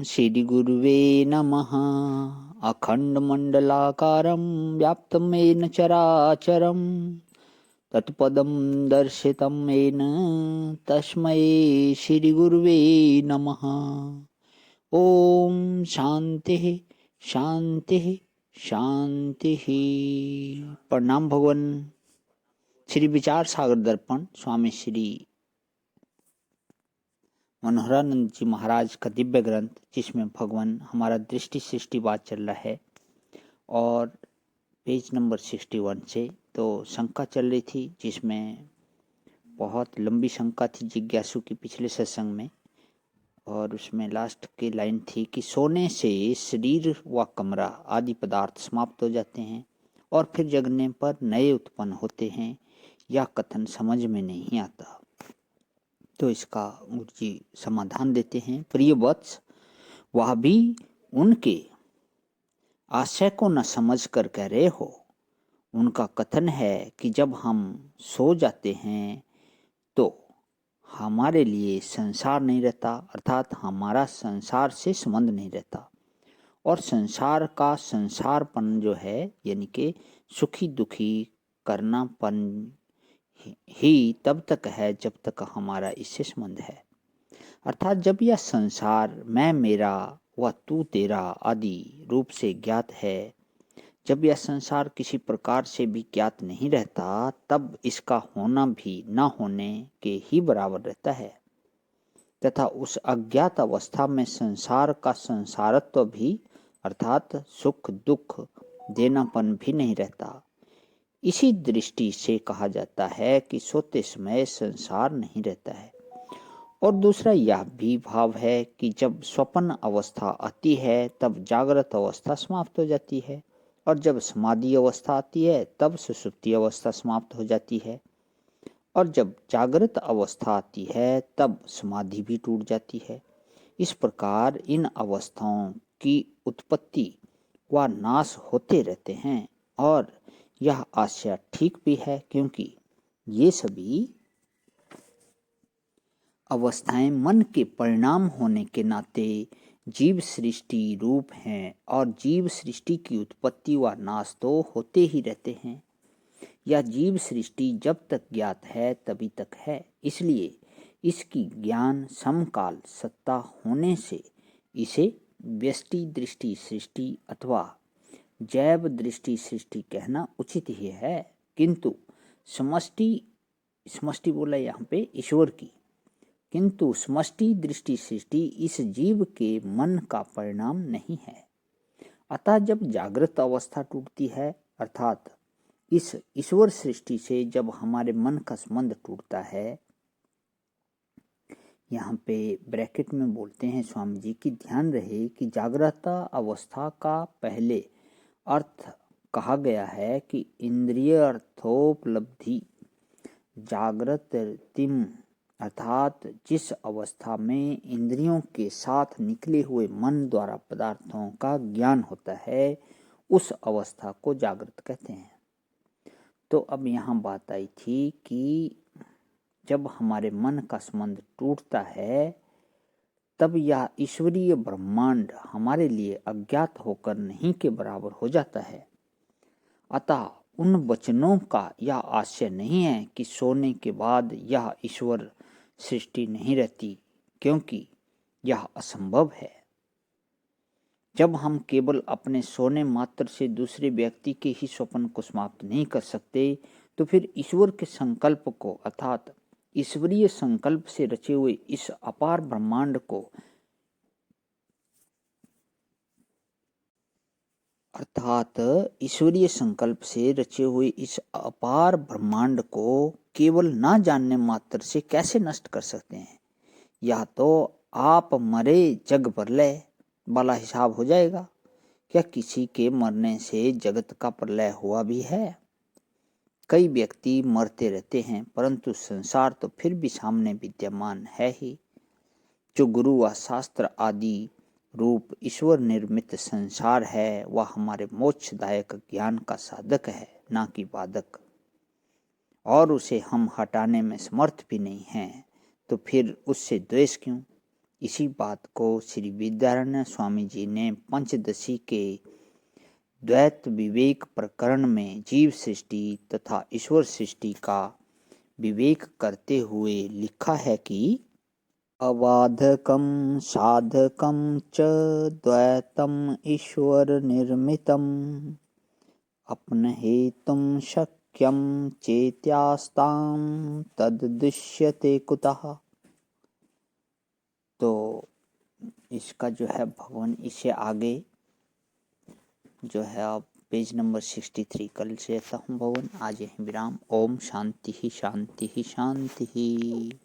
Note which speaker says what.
Speaker 1: श्रीगुरुवे नमः। अखण्डमण्डलाकारं व्याप्तं येन चराचरं तत्पदं दर्शितं येन तस्मै श्रीगुरुवे नमः। ओम शांति शांति शांति। प्रणाम भगवान। श्री विचार सागर दर्पण स्वामी श्री मनोहरानंद जी महाराज का दिव्य ग्रंथ, जिसमें भगवान हमारा दृष्टि सृष्टिवाद चल रहा है और पेज नंबर 61 से तो शंका चल रही थी, जिसमें बहुत लंबी शंका थी जिज्ञासु की पिछले सत्संग में। और उसमें लास्ट की लाइन थी कि सोने से शरीर व कमरा आदि पदार्थ समाप्त हो जाते हैं और फिर जगने पर नए उत्पन्न होते हैं। यह कथन समझ में नहीं आता। तो इसका गुरु जी समाधान देते हैं। प्रिय वत्स, वह भी उनके आशय को न समझ कर कह रहे हो। उनका कथन है कि जब हम सो जाते हैं तो हमारे लिए संसार नहीं रहता, अर्थात हमारा संसार से संबंध नहीं रहता। और संसार का संसारपन जो है, यानी कि सुखी दुखी करनापन ही तब तक है जब तक हमारा इससे संबंध है। अर्थात जब यह संसार मैं मेरा व तू तेरा आदि रूप से ज्ञात है, जब यह संसार किसी प्रकार से भी ज्ञात नहीं रहता, तब इसका होना भी न होने के ही बराबर रहता है। तथा उस अज्ञात अवस्था में संसार का संसारत्व भी, अर्थात सुख दुख देनापन भी नहीं रहता। इसी दृष्टि से कहा जाता है कि सोते समय संसार नहीं रहता है। और दूसरा यह भी भाव है कि जब स्वप्न अवस्था आती है तब जागृत अवस्था समाप्त हो जाती है, और जब समाधि अवस्था आती है तब सुषुप्ति अवस्था समाप्त हो जाती है, और जब जागृत अवस्था आती है तब समाधि भी टूट जाती है। इस प्रकार इन अवस्थाओं की उत्पत्ति व नाश होते रहते हैं। और यह आशय ठीक भी है, क्योंकि ये सभी अवस्थाएं मन के परिणाम होने के नाते जीव सृष्टि रूप हैं, और जीव सृष्टि की उत्पत्ति व नाश तो होते ही रहते हैं। यह जीव सृष्टि जब तक ज्ञात है तभी तक है, इसलिए इसकी ज्ञान समकाल सत्ता होने से इसे व्यष्टि दृष्टि सृष्टि अथवा जैव दृष्टि सृष्टि कहना उचित ही है। किंतु समष्टि समष्टि बोला यहाँ पे ईश्वर की, किंतु समष्टि दृष्टि सृष्टि इस जीव के मन का परिणाम नहीं है। अतः जब जागृत अवस्था टूटती है, अर्थात इस ईश्वर सृष्टि से जब हमारे मन का संबंध टूटता है, यहाँ पे ब्रैकेट में बोलते हैं स्वामी जी की ध्यान रहे कि जागृत अवस्था का पहले अर्थ कहा गया है कि इंद्रिय अर्थोपलब्धि जागृत तिम, अर्थात जिस अवस्था में इंद्रियों के साथ निकले हुए मन द्वारा पदार्थों का ज्ञान होता है, उस अवस्था को जागृत कहते हैं। तो अब यहाँ बात आई थी कि जब हमारे मन का संबंध टूटता है तब यह ईश्वरीय ब्रह्मांड हमारे लिए अज्ञात होकर नहीं के बराबर हो जाता है। अतः उन वचनों का यह आशय नहीं है कि सोने के बाद यह ईश्वर सृष्टि नहीं रहती, क्योंकि यह असंभव है। जब हम केवल अपने सोने मात्र से दूसरे व्यक्ति के ही स्वप्न को समाप्त नहीं कर सकते, तो फिर ईश्वर के संकल्प को, अर्थात ईश्वरीय संकल्प से रचे हुए इस अपार ब्रह्मांड को, अर्थात ईश्वरीय संकल्प से रचे हुए इस अपार ब्रह्मांड को केवल ना जानने मात्र से कैसे नष्ट कर सकते हैं। या तो आप मरे जग प्रलय वाला हिसाब हो जाएगा। क्या किसी के मरने से जगत का प्रलय हुआ भी है? कई व्यक्ति मरते रहते हैं, परंतु संसार तो फिर भी सामने विद्यमान है ही। जो गुरु व शास्त्र आदि रूप ईश्वर निर्मित संसार है, वह हमारे मोक्षदायक ज्ञान का साधक है, ना कि बाधक, और उसे हम हटाने में समर्थ भी नहीं हैं। तो फिर उससे द्वेष क्यों? इसी बात को श्री विद्यारण्य स्वामी जी ने पंचदशी के द्वैत विवेक प्रकरण में जीव सृष्टि तथा ईश्वर सृष्टि का विवेक करते हुए लिखा है कि अबाधकं साधकं च द्वैतम् ईश्वर निर्मितम् अपनहेतुं शक्यं चेत्यास्तां तद्दृश्यते कुतः। तो इसका जो है भगवान इससे आगे जो है आप पेज नंबर 63 कल से ऐसा हूँ भगवान। आज यहीं विराम। ओम शांति ही शांति ही शांति ही।